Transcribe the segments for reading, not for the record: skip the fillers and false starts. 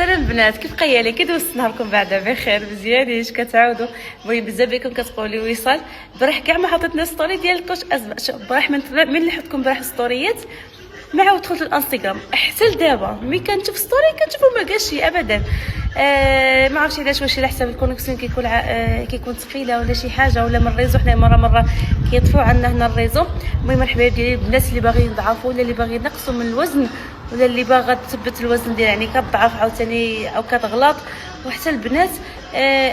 سلام بنات، كيف قيالي؟ كي دوزت نهاركم بعدا؟ بخير مزيانينش؟ كتعاودوا؟ المهم بزاف بكم كتقولي وصال البارح كاع ما حطيتنا ستوري ديال الكوش ازرق. البارح من اللي حطكم البارح ستوريات ما عاود دخلت الانستغرام حتى لدابا ملي كنشوف ستوري كنشوفو ما كاش شي ابدا. ما عرفتش علاش، واش على حساب الكونيكسيون كيكون ثقيله ولا شي حاجه، ولا من الريزو. حنا مره كيطفوا عندنا هنا الريزو. المهم الحبايب ديالي الناس اللي باغيين يضعفوا ولا اللي باغيين ينقصوا من الوزن ولا اللي باغا تثبت الوزن ديالها، يعني كتضعف عاوتاني او كتغلط، وحتى البنات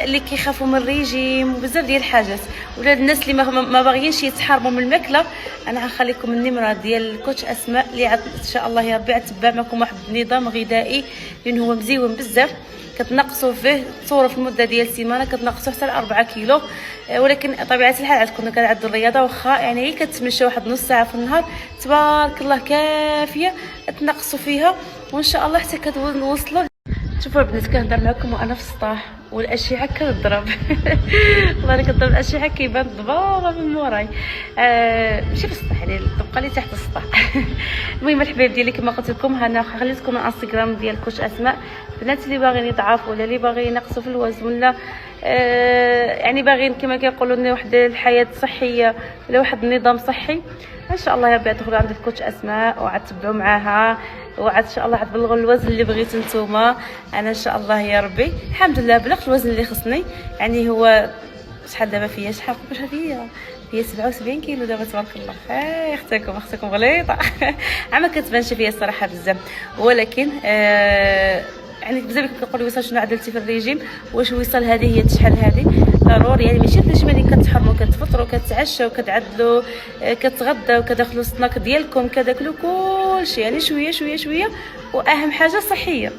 اللي كيخافوا من الريجيم وبزاف ديال الحاجات، ولا الناس اللي ما باغيينش يتحرموا من الماكله. انا غنخليكم النمره ديال الكوتش اسماء اللي ان شاء الله يا ربي تبع معكم واحد النظام غذائي لان هو مزيون بزاف. كتنقصوا فيه تصوروا في المده ديال سيمانه كتنقصوا حتى ل 4 كيلو. ولكن طبيعه الحال عندكم كنعدوا الرياضه واخا يعني هي كتمشى واحد نص ساعه في النهار تبارك الله كافيه تنقصوا فيها، وان شاء الله حتى كتوصلوا. شوفوا البنات كنهضر معكم وانا في السطاح والاشعه كتضرب والله انا كنضرب الاشعه كيبان ضبابه من موراي. ماشي في السطح، يعني تبقى لي تحت السطح المهم الحبايب ديالي كما قلت لكم انا خليتكم الانستغرام ديال كوش اسماء. البنات اللي باغيين يضعفوا ولا اللي باغيين ينقصوا في الوزن ولا يعني باغيين كما كيقولوا لنا واحد الحياه صحيه ولا واحد النظام صحي، ان شاء الله يا ربي تدخلوا عند الكوتش اسماء وعاد تبعوا معاها، وعاد ان شاء الله عاد تبلغوا الوزن اللي بغيتو نتوما. انا ان شاء الله يا ربي الحمد لله بلغت الوزن اللي خصني. يعني هو شحال دابا فيا؟ شحال فيا 77 كيلو دابا تبارك الله. اختكم غليظه ما كتبانش فيا الصراحه بزاف، ولكن يعني بزاف كيقولوا وصل شنو عدلتي في الريجيم، واش وصل هذه هي شحال هذه ضروري. يعني ماشي الريجيم اللي كتحرموا كتفطروا كتعشوا كتعدلوا كتغداو كدخلوا السناك ديالكم كتاكلوا كلشي، يعني شويه واهم حاجه صحيه.